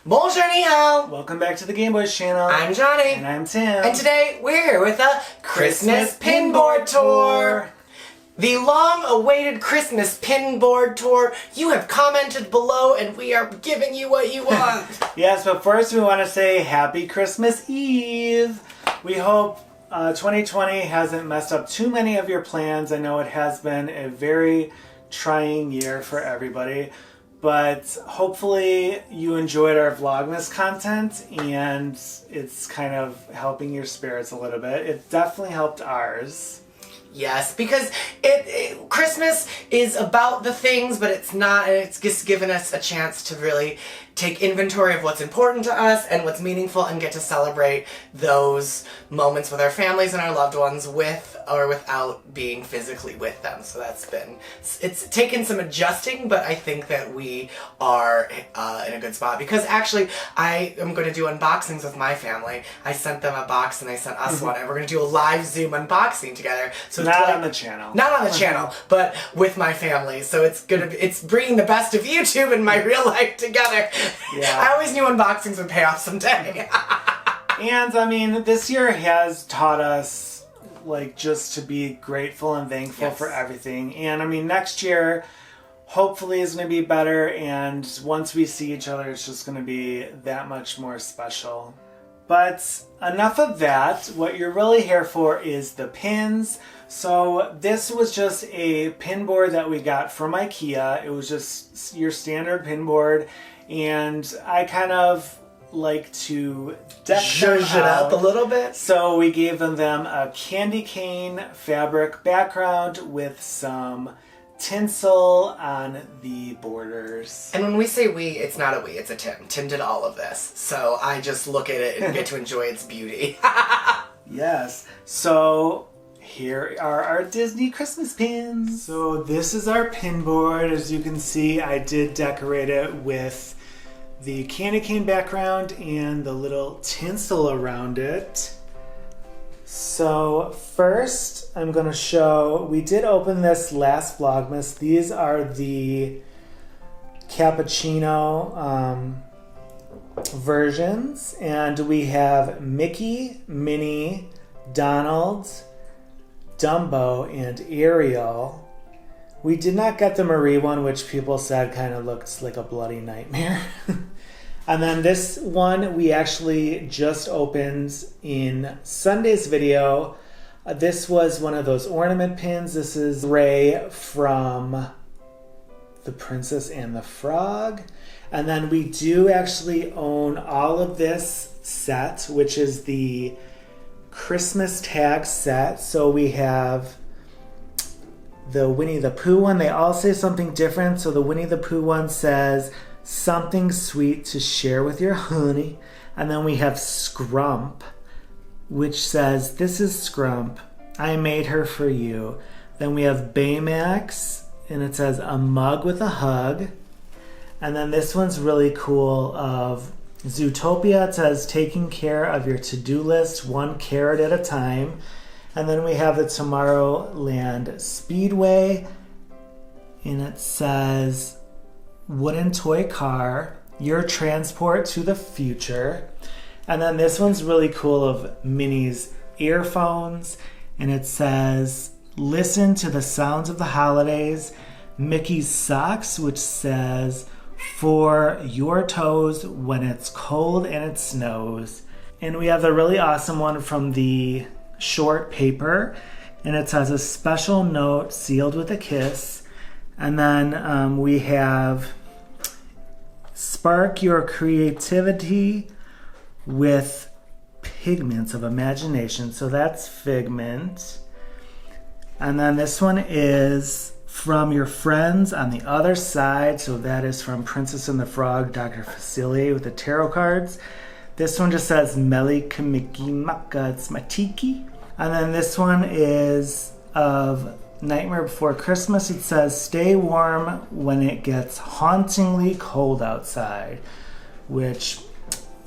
Bonjour, ni hao. Welcome back to the Gaymeboyz channel. I'm Johnny. And I'm Tim. And today we're here with a Christmas Pinboard Tour. The long-awaited Christmas Pinboard Tour. You have commented below and we are giving you what you want. Yes, but first we want to say Happy Christmas Eve. We hope 2020 hasn't messed up too many of your plans. I know it has been a very trying year for everybody. But hopefully you enjoyed our Vlogmas content and it's kind of helping your spirits a little bit. It definitely helped ours. Yes, because Christmas is about the things, but it's not, and it's just given us a chance to really take inventory of what's important to us and what's meaningful and get to celebrate those moments with our families and our loved ones with or without being physically with them. So it's taken some adjusting, but I think that we are in a good spot because actually I am going to do unboxings with my family. I sent them a box and they sent us one, and we're going to do a live Zoom unboxing together. So not on the channel. Not on the channel, but with my family. So it's bringing the best of YouTube and my real life together. Yeah. I always knew unboxings would pay off someday. And I mean, this year has taught us like just to be grateful and thankful for everything. And I mean, next year hopefully is going to be better, and once we see each other it's just going to be that much more special. But enough of that. What you're really here for is the pins. So this was just a pin board that we got from IKEA. It was just your standard pin board, and I kind of like to zhuzh it up a little bit. So we gave them a candy cane fabric background with some tinsel on the borders. And when we say we, it's not a we, it's a Tim. Tim did all of this. So I just look at it and get to enjoy its beauty. Yes. So here are our Disney Christmas pins. So this is our pin board. As you can see, I did decorate it with the candy cane background and the little tinsel around it. So first I'm going to show, we did open this last Vlogmas. These are the cappuccino versions, and we have Mickey, Minnie, Donald, Dumbo, and Ariel. We did not get the Marie one, which people said kind of looked like a bloody nightmare. And then this one we actually just opened in Sunday's video. This was one of those ornament pins. This is Ray from The Princess and the Frog. And then we do actually own all of this set, which is the Christmas tag set. So we have the Winnie the Pooh one. They all say something different. So the Winnie the Pooh one says something sweet to share with your honey. And then we have Scrump, which says, this is Scrump, I made her for you. Then we have Baymax, and it says a mug with a hug. And then this one's really cool of Zootopia. It says taking care of your to-do list 1 carrot at a time. And then we have the Tomorrowland Speedway, and it says wooden toy car, your transport to the future. And then this one's really cool of Minnie's earphones, and it says listen to the sounds of the holidays. Mickey's socks, which says for your toes when it's cold and it snows. And we have the really awesome one from the short paper, and it says a special note sealed with a kiss. And then we have spark your creativity with pigments of imagination. So that's Figment. And then this one is from your friends on the other side. So that is from Princess and the Frog, Dr. Facilier with the tarot cards. This one just says Meli Kamiki Maka, it's my tiki. And then this one is of Nightmare Before Christmas. It says stay warm when it gets hauntingly cold outside, which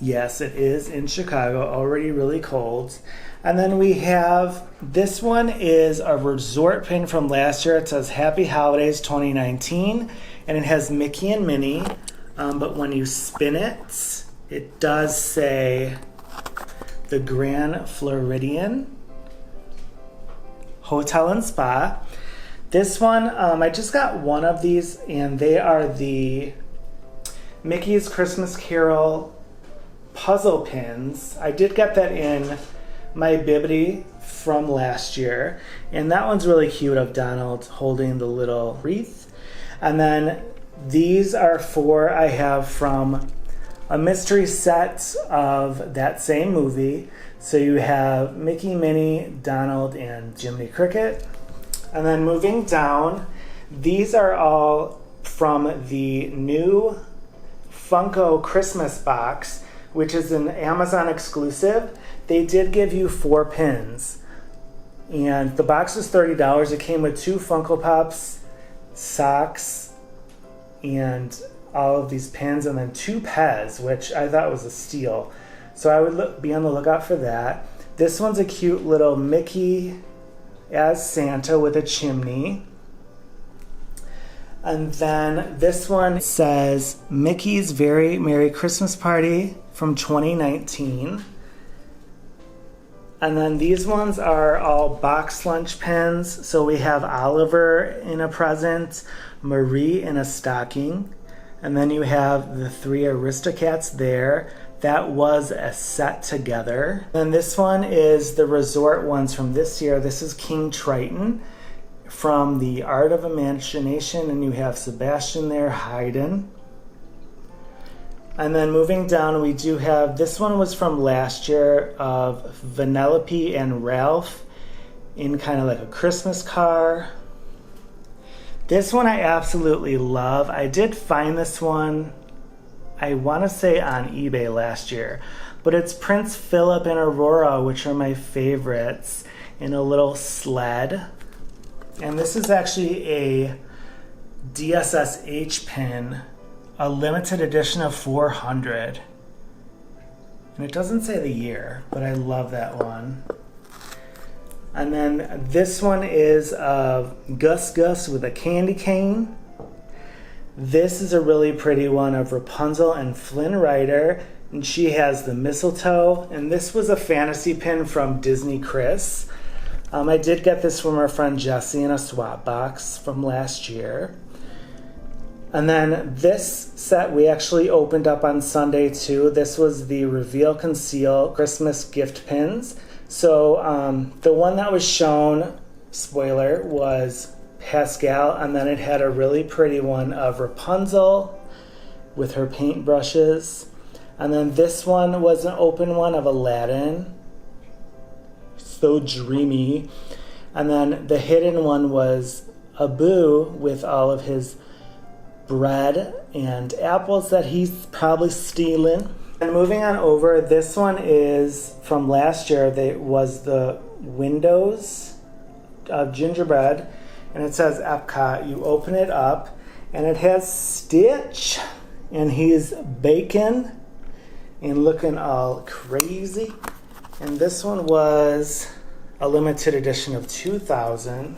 yes, it is in Chicago, already really cold. And then we have, this one is a resort pin from last year. It says Happy Holidays 2019, and it has Mickey and Minnie, but when you spin it, It does say the Grand Floridian Hotel and Spa. This one, I just got one of these, and they are the Mickey's Christmas Carol puzzle pins. I did get that in my Bibbidi from last year, and that one's really cute of Donald holding the little wreath. And then these are four I have from a mystery set of that same movie. So you have Mickey, Minnie, Donald, and Jiminy Cricket. And then moving down, these are all from the new Funko Christmas box, which is an Amazon exclusive. They did give you 4 pins, and the box was $30. It came with 2 Funko Pops, socks, and all of these pins, and then 2 Pez, which I thought was a steal. So I would be on the lookout for that. This one's a cute little Mickey as Santa with a chimney. And then this one says Mickey's Very Merry Christmas Party from 2019. And then these ones are all box lunch pins. So we have Oliver in a present, Marie in a stocking, and then you have the 3 Aristocats there. That was a set together. And this one is the resort ones from this year. This is King Triton from the Art of Imagination, and you have Sebastian there, Haydn. And then moving down, we do have, this one was from last year of Vanellope and Ralph in kind of like a Christmas car. This one I absolutely love. I did find this one, I want to say on eBay last year, but it's Prince Philip and Aurora, which are my favorites, in a little sled. And this is actually a DSSH pin, a limited edition of 400. And it doesn't say the year, but I love that one. And then this one is Gus Gus with a candy cane. This is a really pretty one of Rapunzel and Flynn Rider, and she has the mistletoe. And this was a fantasy pin from Disney Chris. I did get this from our friend Jessie in a swap box from last year. And then this set we actually opened up on Sunday too. This was the Reveal Conceal Christmas gift pins. So the one that was shown, spoiler, was Pascal, and then it had a really pretty one of Rapunzel with her paintbrushes. And then this one was an open one of Aladdin. So dreamy. And then the hidden one was Abu with all of his bread and apples that he's probably stealing. And moving on over, this one is from last year. They was the windows of Gingerbread, and it says Epcot. You open it up, and it has Stitch, and he's baking and looking all crazy. And this one was a limited edition of 2000.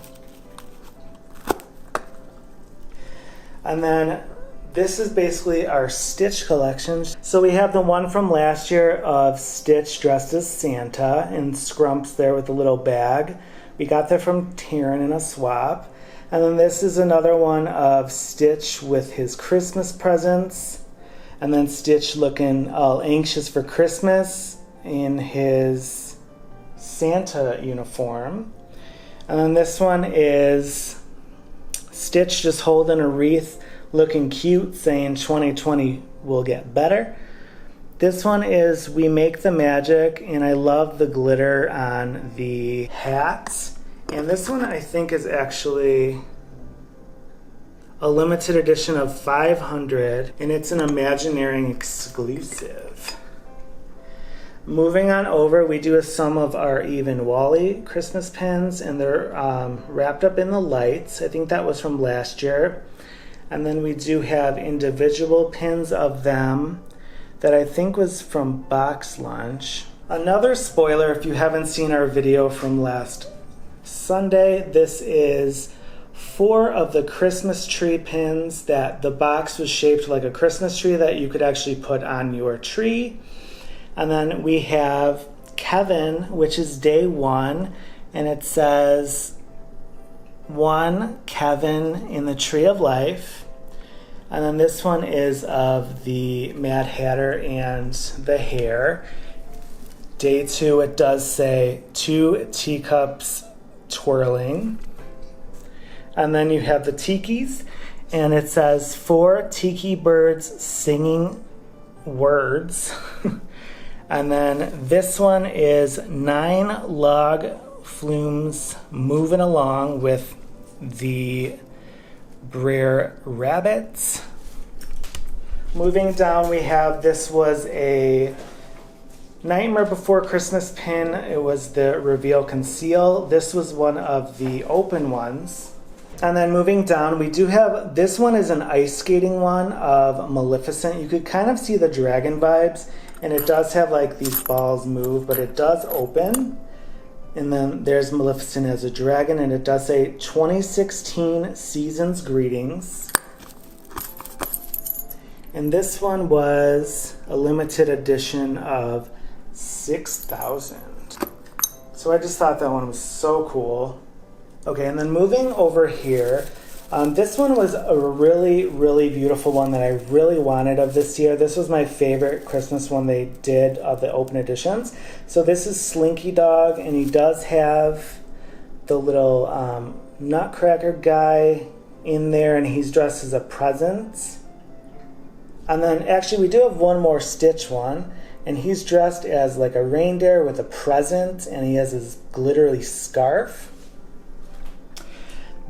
And then this is basically our Stitch collection. So we have the one from last year of Stitch dressed as Santa and Scrumps there with a little bag. We got that from Taryn in a swap. And then this is another one of Stitch with his Christmas presents. And then Stitch looking all anxious for Christmas in his Santa uniform. And then this one is Stitch just holding a wreath, looking cute, saying 2020 will get better. This one is We Make the Magic, and I love the glitter on the hats. And this one I think is actually a limited edition of 500, and it's an Imagineering exclusive. Moving on over, we do some of our Even Wally Christmas pins, and they're wrapped up in the lights. I think that was from last year. And then we do have individual pins of them that I think was from Box Lunch. Another spoiler, if you haven't seen our video from last Sunday, this is 4 of the Christmas tree pins that the box was shaped like a Christmas tree that you could actually put on your tree. And then we have Kevin, which is day 1, and it says 1 Kevin in the Tree of Life. And then this one is of the Mad Hatter and the Hare. Day 2, it does say 2 teacups twirling. And then you have the tikis, and it says 4 tiki birds singing words. And then this one is 9 log flumes moving along with the Brer Rabbits. Moving down, we have, this was a Nightmare Before Christmas pin. It was the Reveal Conceal. This was one of the open ones. And then moving down, we do have, this one is an ice skating one of Maleficent. You could kind of see the dragon vibes, and it does have like these balls move, but it does open. And then there's Maleficent as a dragon, and it does say 2016 Seasons Greetings. And this one was a limited edition of 6,000. So I just thought that one was so cool. Okay, and then moving over here, this one was a really, really beautiful one that I really wanted of this year. This was my favorite Christmas one they did of the open editions. So this is Slinky Dog, and he does have the little Nutcracker guy in there, and he's dressed as a present. And then actually we do have one more Stitch one, and he's dressed as like a reindeer with a present, and he has his glittery scarf.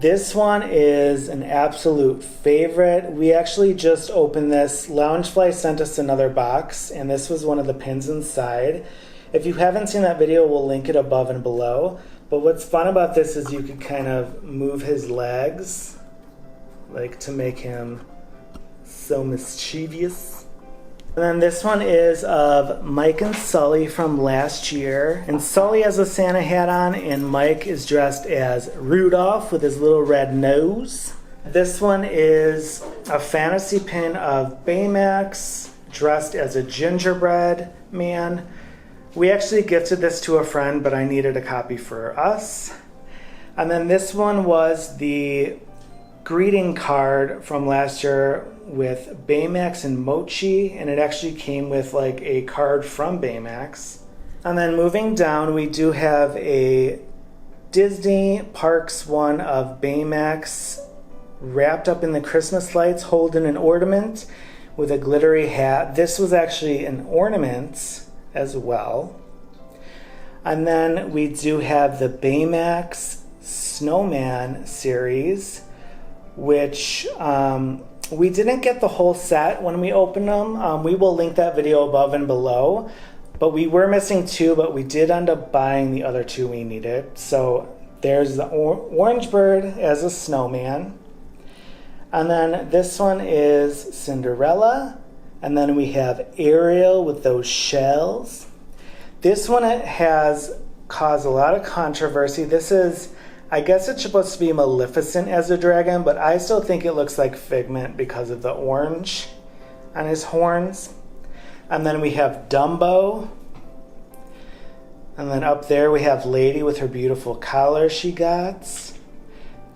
This one is an absolute favorite. We actually just opened this. Loungefly sent us another box, and this was one of the pins inside. If you haven't seen that video, we'll link it above and below. But what's fun about this is you could kind of move his legs, like to make him so mischievous. And then this one is of Mike and Sully from last year. And Sully has a Santa hat on, and Mike is dressed as Rudolph with his little red nose. This one is a fantasy pin of Baymax dressed as a gingerbread man. We actually gifted this to a friend, but I needed a copy for us. And then this one was the greeting card from last year with Baymax and Mochi, and it actually came with like a card from Baymax. And then moving down, we do have a Disney Parks one of Baymax wrapped up in the Christmas lights, holding an ornament with a glittery hat. This was actually an ornament as well. And then we do have the Baymax Snowman series, which we didn't get the whole set when we opened them. We will link that video above and below. But we were missing 2, but we did end up buying the other 2 we needed. So there's the orange bird as a snowman. And then this one is Cinderella. And then we have Ariel with those shells. This one has caused a lot of controversy. This is, I guess it's supposed to be Maleficent as a dragon, but I still think it looks like Figment because of the orange on his horns. And then we have Dumbo. And then up there we have Lady with her beautiful collar she got.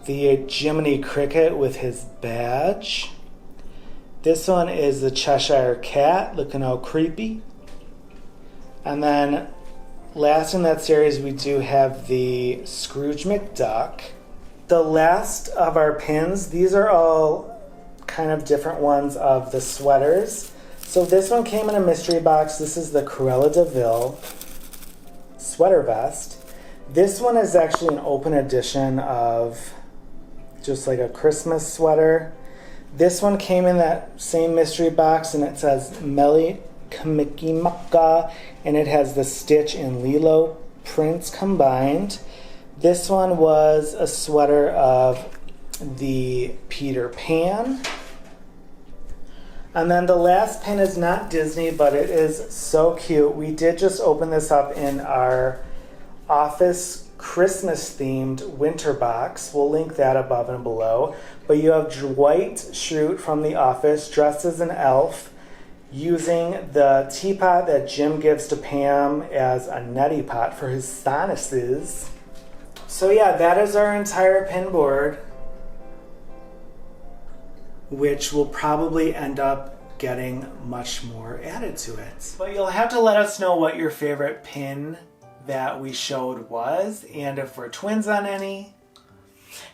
The Jiminy Cricket with his badge. This one is the Cheshire Cat looking all creepy. And then last in that series, we do have the Scrooge McDuck. The last of our pins, these are all kind of different ones of the sweaters. So this one came in a mystery box. This is the Cruella de Vil sweater vest. This one is actually an open edition of just like a Christmas sweater. This one came in that same mystery box, and it says Melly Kamikimaka, and it has the Stitch and Lilo prints combined. This one was a sweater of the Peter Pan. And then the last pin is not Disney, but it is so cute. We did just open this up in our office Christmas themed winter box. We'll link that above and below. But you have Dwight Schrute from The Office dressed as an elf, using the teapot that Jim gives to Pam as a neti pot for his sinuses. So yeah, that is our entire pin board, which will probably end up getting much more added to it. But you'll have to let us know what your favorite pin that we showed was, and if we're twins on any.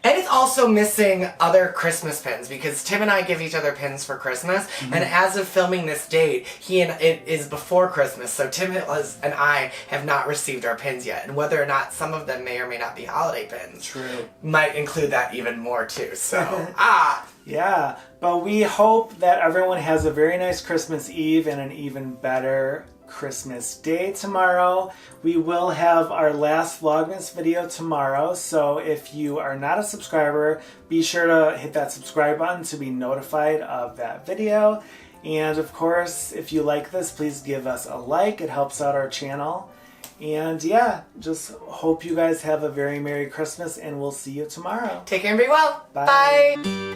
And it's also missing other Christmas pins, because Tim and I give each other pins for Christmas, and as of filming this date, it is before Christmas, so Tim and I have not received our pins yet, and whether or not some of them may or may not be holiday pins. True. Might include that even more too, so, Yeah, but we hope that everyone has a very nice Christmas Eve and an even better Christmas Day tomorrow. We will have our last Vlogmas video tomorrow, so if you are not a subscriber, be sure to hit that subscribe button to be notified of that video. And of course, if you like this, please give us a like. It helps out our channel. And yeah, just hope you guys have a very Merry Christmas, and we'll see you tomorrow. Take care and be well. Bye. Bye.